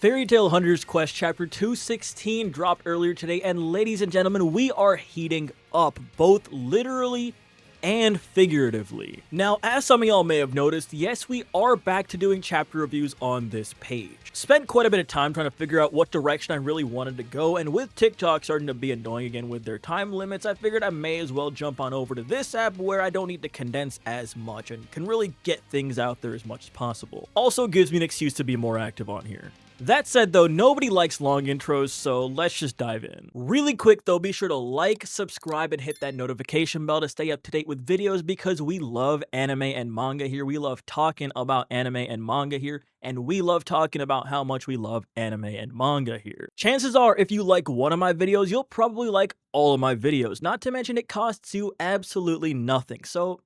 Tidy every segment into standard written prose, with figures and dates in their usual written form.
Fairy Tail Hunter's Quest Chapter 216 dropped earlier today, and ladies and gentlemen, we are heating up, both literally and figuratively. Now, as some of y'all may have noticed, yes, we are back to doing chapter reviews on this page. Spent quite a bit of time trying to figure out what direction I really wanted to go, and with TikTok starting to be annoying again with their time limits, I figured I may as well jump on over to this app where I don't need to condense as much and can really get things out there as much as possible. Also gives me an excuse to be more active on here. That said though, nobody likes long intros, so let's just dive in. Really quick though, be sure to like, subscribe, and hit that notification bell to stay up to date with videos because we love anime and manga here. We love talking about anime and manga here, and we love talking about how much we love anime and manga here. Chances are, if you like one of my videos, you'll probably like all of my videos. Not to mention it costs you absolutely nothing, so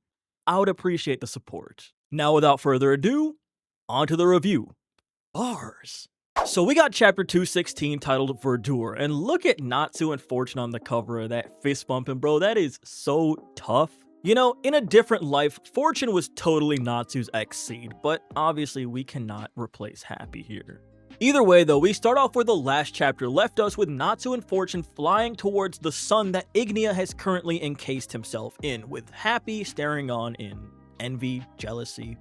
I would appreciate the support. Now without further ado, on to the review. Bars. So we got chapter 216 titled Verdure, and look at Natsu and Fortune on the cover of that fist bumping, bro. That is so tough. You know, in a different life, Fortune was totally Natsu's ex-seed, but obviously we cannot replace Happy here. Either way though, we start off where the last chapter left us with Natsu and Fortune flying towards the sun that Ignia has currently encased himself in, with Happy staring on in envy, jealousy.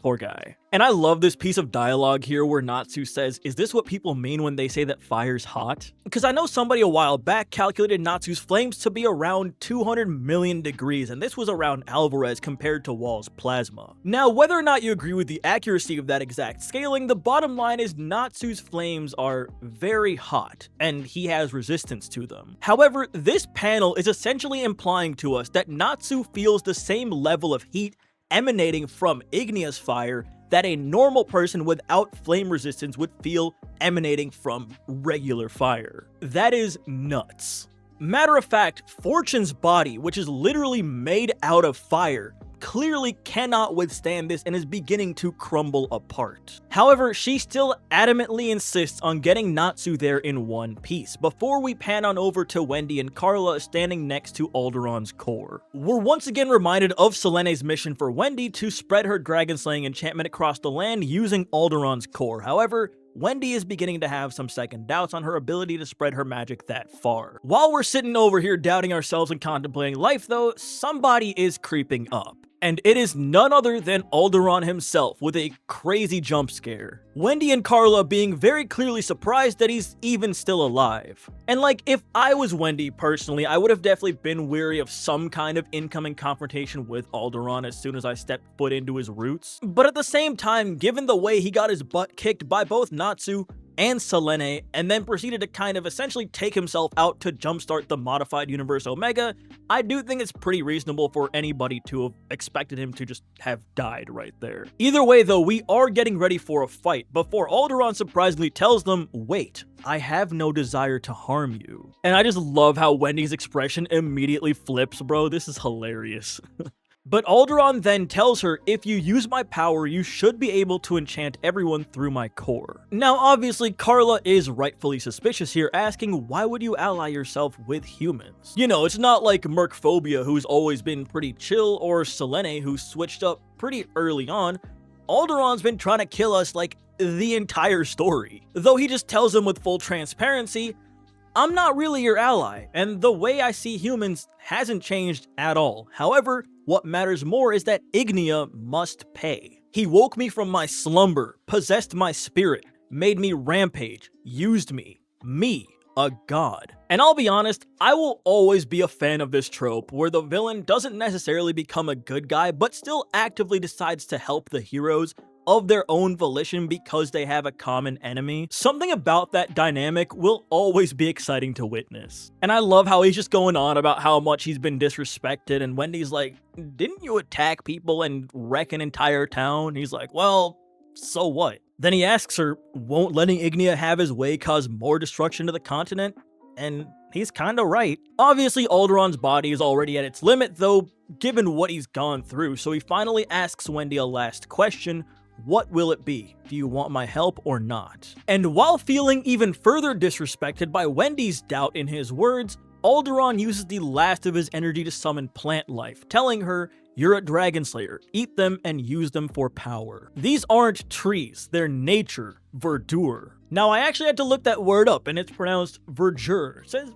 Poor guy. And I love this piece of dialogue here where Natsu says, "Is this what people mean when they say that fire's hot?" Because I know somebody a while back calculated Natsu's flames to be around 200 million degrees, and this was around Alvarez compared to Wall's plasma. Now, whether or not you agree with the accuracy of that exact scaling, the bottom line is Natsu's flames are very hot, and he has resistance to them. However, this panel is essentially implying to us that Natsu feels the same level of heat emanating from Ignia's fire that a normal person without flame resistance would feel emanating from regular fire. That is nuts. Matter of fact, Fortune's body, which is literally made out of fire, clearly cannot withstand this and is beginning to crumble apart. However, she still adamantly insists on getting Natsu there in one piece, before we pan on over to Wendy and Carla standing next to Aldoron's core. We're once again reminded of Selene's mission for Wendy to spread her dragon-slaying enchantment across the land using Aldoron's core. However, Wendy is beginning to have some second doubts on her ability to spread her magic that far. While we're sitting over here doubting ourselves and contemplating life though, somebody is creeping up. And it is none other than Aldoron himself with a crazy jump scare. Wendy and Carla being very clearly surprised that he's even still alive. And like, if I was Wendy personally, I would have definitely been weary of some kind of incoming confrontation with Aldoron as soon as I stepped foot into his roots. But at the same time, given the way he got his butt kicked by both Natsu and Selene, and then proceeded to kind of essentially take himself out to jumpstart the modified universe Omega, I do think it's pretty reasonable for anybody to have expected him to just have died right there. Either way though, we are getting ready for a fight before Aldoron surprisingly tells them, "Wait, I have no desire to harm you." And I just love how Wendy's expression immediately flips, bro. This is hilarious. But Aldoron then tells her, "If you use my power, you should be able to enchant everyone through my core." Now, obviously, Carla is rightfully suspicious here, asking, why would you ally yourself with humans? You know, it's not like Mercphobia, who's always been pretty chill, or Selene, who switched up pretty early on. Aldoron's been trying to kill us, like, the entire story. Though he just tells them with full transparency, "I'm not really your ally, and the way I see humans hasn't changed at all. However, what matters more is that Ignia must pay. He woke me from my slumber, possessed my spirit, made me rampage, used me, a god." And I'll be honest, I will always be a fan of this trope, where the villain doesn't necessarily become a good guy, but still actively decides to help the heroes of their own volition because they have a common enemy. Something about that dynamic will always be exciting to witness. And I love how he's just going on about how much he's been disrespected, and Wendy's like, "Didn't you attack people and wreck an entire town?" He's like, "Well, so what?" Then he asks her, won't letting Ignia have his way cause more destruction to the continent? And he's kinda right. Obviously, Aldoron's body is already at its limit though, given what he's gone through, so he finally asks Wendy a last question. What will it be? Do you want my help or not? And while feeling even further disrespected by Wendy's doubt in his words, Aldoron uses the last of his energy to summon plant life, telling her, "You're a dragon slayer, eat them and use them for power." These aren't trees, they're nature, verdure. Now, I actually had to look that word up, and it's pronounced verdure. It says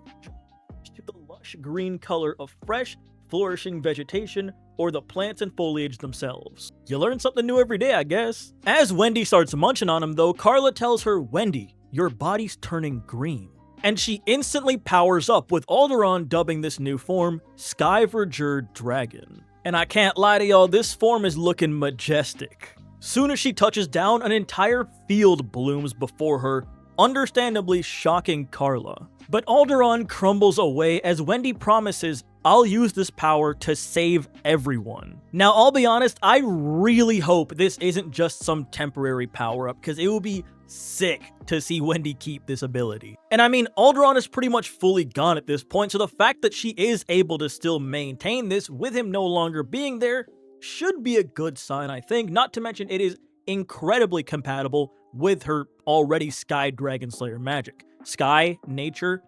to the lush green color of fresh, flourishing vegetation or the plants and foliage themselves. You learn something new every day, I guess. As Wendy starts munching on him, though, Carla tells her, "Wendy, your body's turning green." And she instantly powers up, with Aldoron dubbing this new form Sky Verdure Dragon. And I can't lie to y'all, this form is looking majestic. Soon as she touches down, an entire field blooms before her, understandably shocking Carla. But Aldoron crumbles away as Wendy promises, "I'll use this power to save everyone." Now, I'll be honest, I really hope this isn't just some temporary power-up, because it will be sick to see Wendy keep this ability. And I mean, Aldoron is pretty much fully gone at this point, so the fact that she is able to still maintain this with him no longer being there should be a good sign, I think. Not to mention, it is incredibly compatible with her already Sky Dragon Slayer magic. Sky, nature,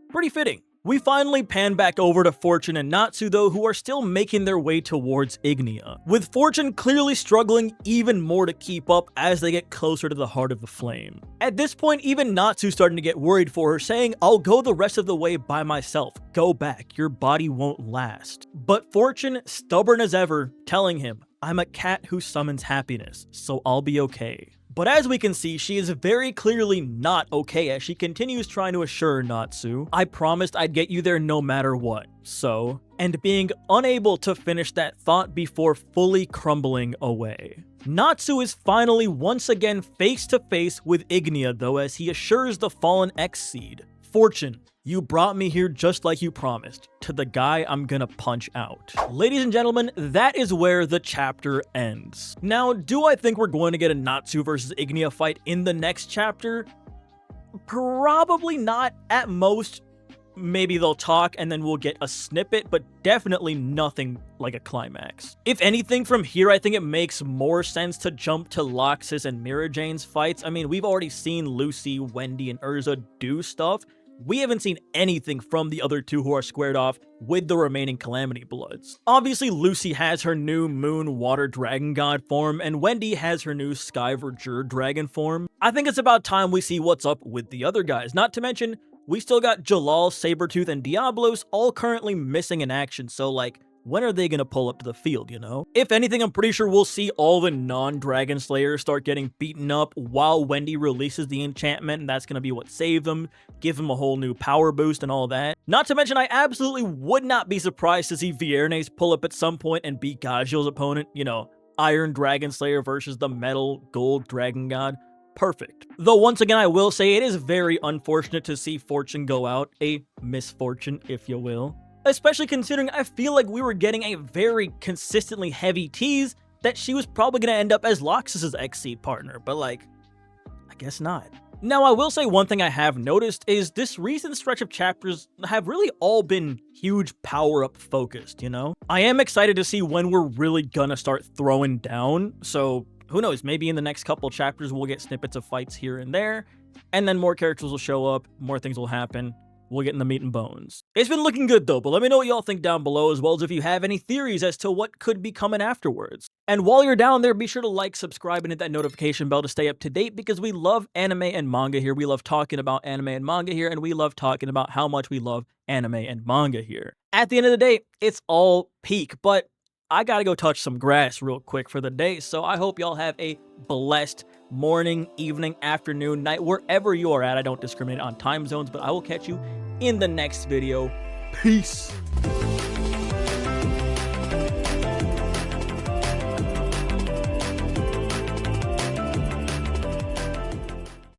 pretty fitting. We finally pan back over to Fortune and Natsu, though, who are still making their way towards Ignia, with Fortune clearly struggling even more to keep up as they get closer to the heart of the flame. At this point, even Natsu's starting to get worried for her, saying, "I'll go the rest of the way by myself. Go back, your body won't last." But Fortune, stubborn as ever, telling him, "I'm a cat who summons happiness, so I'll be okay." But as we can see, she is very clearly not okay as she continues trying to assure Natsu, "I promised I'd get you there no matter what, so..." And being unable to finish that thought before fully crumbling away. Natsu is finally once again face to face with Ignia, though, as he assures the fallen X-Seed, "Fortune, you brought me here just like you promised, to the guy I'm gonna punch out." Ladies and gentlemen, that is where the chapter ends. Now, do I think we're going to get a Natsu versus Ignia fight in the next chapter? Probably not. At most, maybe they'll talk and then we'll get a snippet, but definitely nothing like a climax. If anything, from here, I think it makes more sense to jump to Loxus and Mirajane's fights. I mean, we've already seen Lucy, Wendy, and Urza do stuff. We haven't seen anything from the other two who are squared off with the remaining Calamity Bloods. Obviously, Lucy has her new Moon Water Dragon God form, and Wendy has her new Sky Verdure Dragon form. I think it's about time we see what's up with the other guys. Not to mention, we still got Jalal, Sabretooth, and Diablos all currently missing in action, so like, when are they gonna pull up to the field, you know? If anything, I'm pretty sure we'll see all the non-Dragon Slayers start getting beaten up while Wendy releases the enchantment, and that's gonna be what saves them, give them a whole new power boost and all that. Not to mention, I absolutely would not be surprised to see Viernes pull up at some point and beat Gajil's opponent, you know, Iron Dragon Slayer versus the Metal Gold Dragon God. Perfect. Though once again, I will say it is very unfortunate to see Fortune go out, a misfortune, if you will. Especially considering I feel like we were getting a very consistently heavy tease that she was probably going to end up as Loxus's X-Seed partner, but like, I guess not. Now, I will say one thing I have noticed is this recent stretch of chapters have really all been huge power-up focused, you know? I am excited to see when we're really gonna start throwing down, so who knows, maybe in the next couple chapters we'll get snippets of fights here and there, and then more characters will show up, more things will happen. We'll get in the meat and bones. It's been looking good though, but let me know what y'all think down below, as well as if you have any theories as to what could be coming afterwards. And while you're down there, be sure to like, subscribe, and hit that notification bell to stay up to date, because we love anime and manga here. We love talking about anime and manga here, and we love talking about how much we love anime and manga here. At the end of the day, it's all peak, but I gotta go touch some grass real quick for the day, so I hope y'all have a blessed morning, evening, afternoon, night, wherever you are at. I don't discriminate on time zones, but I will catch you in the next video. Peace.